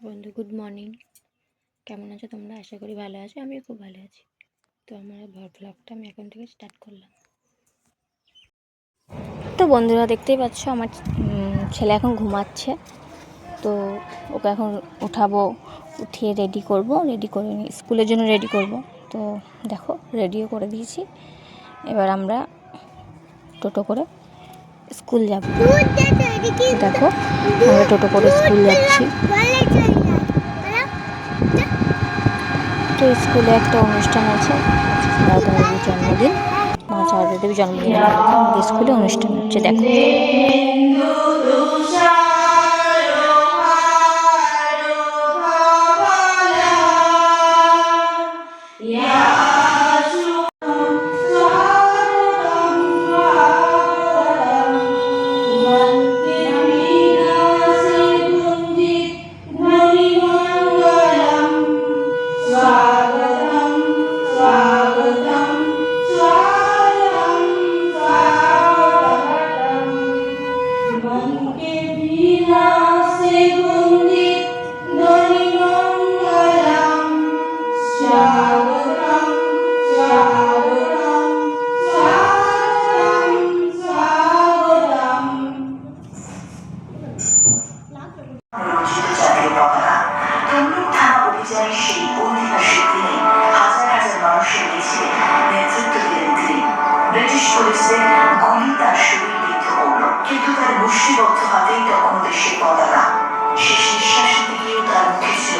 বন্ধু good morning. কেমন আছো তোমরা? আশা করি ভালো আছো। আমিও খুব ভালো আছি। তো আমার ব্লগটা আমি এখন থেকে স্টার্ট করলাম। তো বন্ধুরা দেখতেই পাচ্ছ আমার ছেলে এখন ঘুমাচ্ছে। তো ওকে এখন উঠাবো, উঠিয়ে রেডি করে স্কুলের জন্য রেডি করব। তো দেখো রেডিও করে দিয়েছি। এবার আমরা টোটো করে স্কুল যাব। দেখো আমরা টোটো করে স্কুল যাচ্ছি। তো স্কুলে একটা অনুষ্ঠান আছে, সারদা দেবীর জন্মদিন। মা সারদা দেবীর জন্মদিন আমাদের স্কুলে অনুষ্ঠান হচ্ছে। দেখো সেই ঐতিহাসিক দিনে হাজার হাজার মানুষের মিছিলে নেতৃত্ব দিলেন তিনি। ব্রিটিশ পুলিশের গুলি তার শরীর বিদ্ধ করল, কিন্তু তার মুষ্টিবদ্ধ হাতেই তখন দেশের পতাকা। শেষ নিঃশ্বাস নিতে গিয়েও তার মুখে ছিল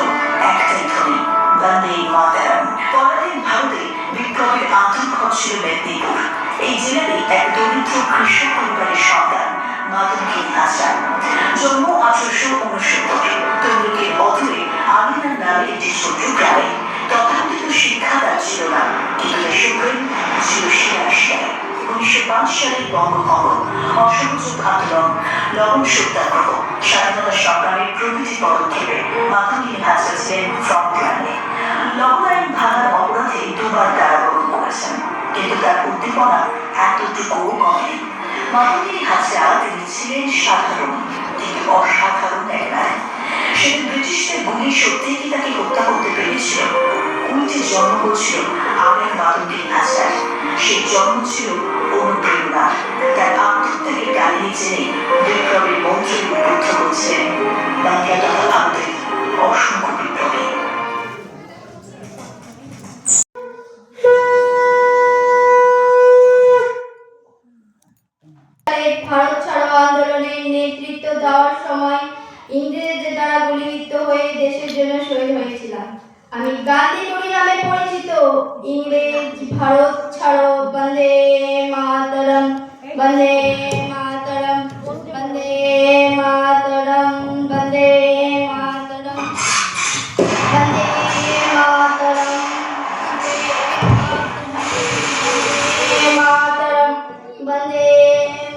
একটাই ধ্বনি, বন্দে মাতরম। পরাধীন ভারতে বিপ্লবের আত্মঘর ছিল মেদিনীপুর। এই জেলাতে এক দরিদ্র কৃষক পরিবারের সন্তান মাতঙ্গিনী হাজরা। জন্ম 1869। তমলুকের অদূরে আমিনার নামে একটি ছোট্ট গ্রামে। তথাকথিত শিক্ষা তার ছিল না, কিন্তু দেশপ্রেম ছিল শিরায়। 1905 সালের বঙ্গভঙ্গ, অসহযোগ আন্দোলন, লবণ সত্যাগ্রহ, স্বাধীনতা সংগ্রামের প্রতিটি পদক্ষেপে মাতঙ্গিনী হাজরা ছিলেন ফ্রন্টলাইনে। লবণ আইন ভাঙার অপরাধে দুবার কারাবরণ করেছেন, কিন্তু তার উদ্দীপনা এতটুকুও কমেনি। মাতঙ্গিনী হাজরা তিনি ছিলেন সাধারণ কিন্তু অসাধারণ এক নারী। সেদিন ব্রিটিশদের গুলি সত্যিই কি তাকে হত্যা করতে পেরেছিল? উল্টে জন্ম হয়েছিল আমের মাতঙ্গিনী হাজরার। সেই জন্ম ছিল অনুপ্রেরণার। তার আত্মত্যাগের গালিয়ে জেনে বিপ্লবের মন্ত্রে উদ্বুদ্ধ হচ্ছিলেন বাংলা তথা ভারতের অসংখ্য বিপ্লবী। ভারত ছাড়ো আন্দোলনের নেতৃত্ব দেওয়ার সময় ইংরেজদের দ্বারা গুলিবিদ্ধ হয়ে দেশের জন্য শহীদ হয়েছিলাম। আমি গান্ধী নদী নামে পরিচিত। ইংরেজ ভারত ছাড়ো, বন্দে মাতরম, বন্দে মাতরম, বন্দে মাতরম, বন্দে মাতরম, বন্দে মাতরম, বন্দে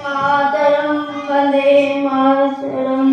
মাতরম, বন্দে মাতরম।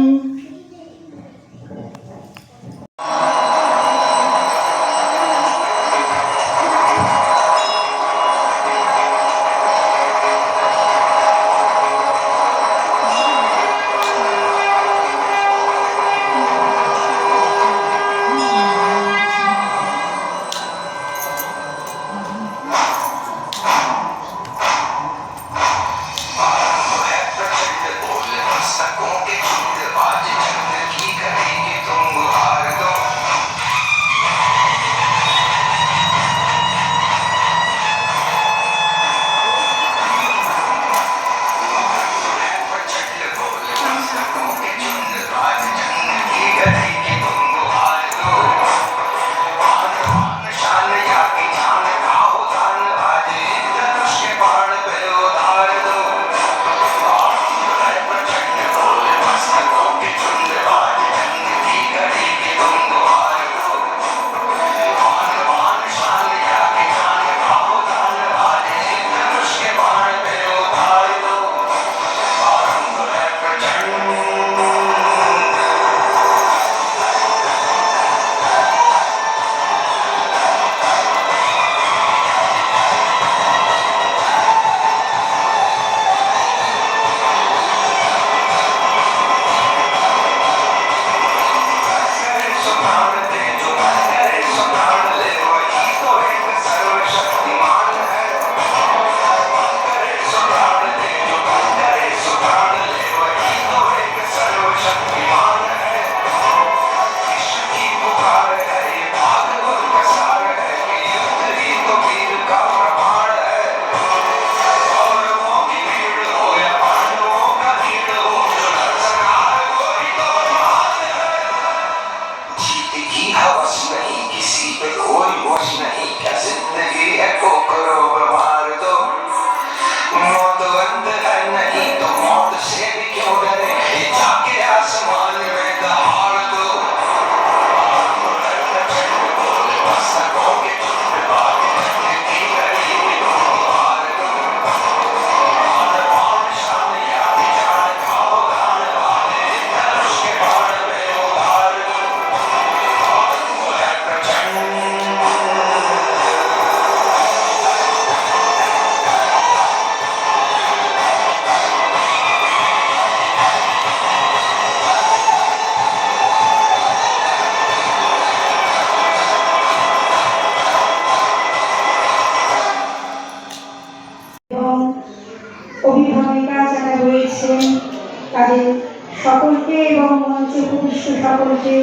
এবং মঞ্চে উপবিষ্ট সকলকে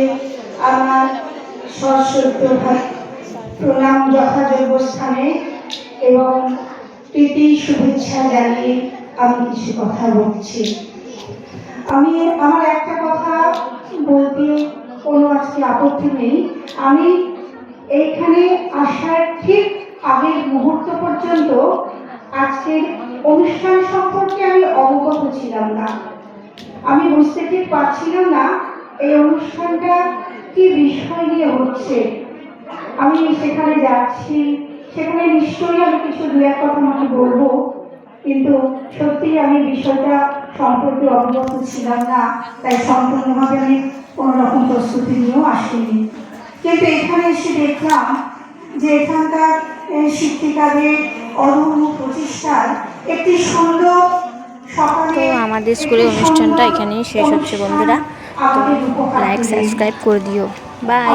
আমার সশ্রদ্ধ প্রণাম যথাযোগ্য স্থানে এবং প্রীতি শুভেচ্ছা জানিয়ে আমি কিছু কথা বলছি। আমার একটা কথা বলতে কোনো আজকে আপত্তি নেই। আমি এইখানে আসার ঠিক আগের মুহূর্ত পর্যন্ত আজকের অনুষ্ঠান সম্পর্কে আমি অবগত ছিলাম না। আমি বুঝতে ঠিক পারছিলাম না এই অনুষ্ঠানটা কি বিষয় নিয়ে হচ্ছে। আমি সেখানে যাচ্ছি, সেখানে নিশ্চয়ই আমি কিছু দু এক কথা আমাকে বলবো, কিন্তু সত্যি আমি বিষয়টা সম্পর্কে অবগত ছিলাম না, তাই সম্পূর্ণভাবে আমি কোনো রকম প্রস্তুতি নিয়েও আসিনি। কিন্তু এখানে এসে দেখলাম যে এখানকার শিক্ষিকাদের অদম্য প্রচেষ্টার একটি সুন্দর তো আমাদের স্কুলের অনুষ্ঠানটা এখানেই শেষ হচ্ছে বন্ধুরা। তো লাইক সাবস্ক্রাইব করে দিও। বাই।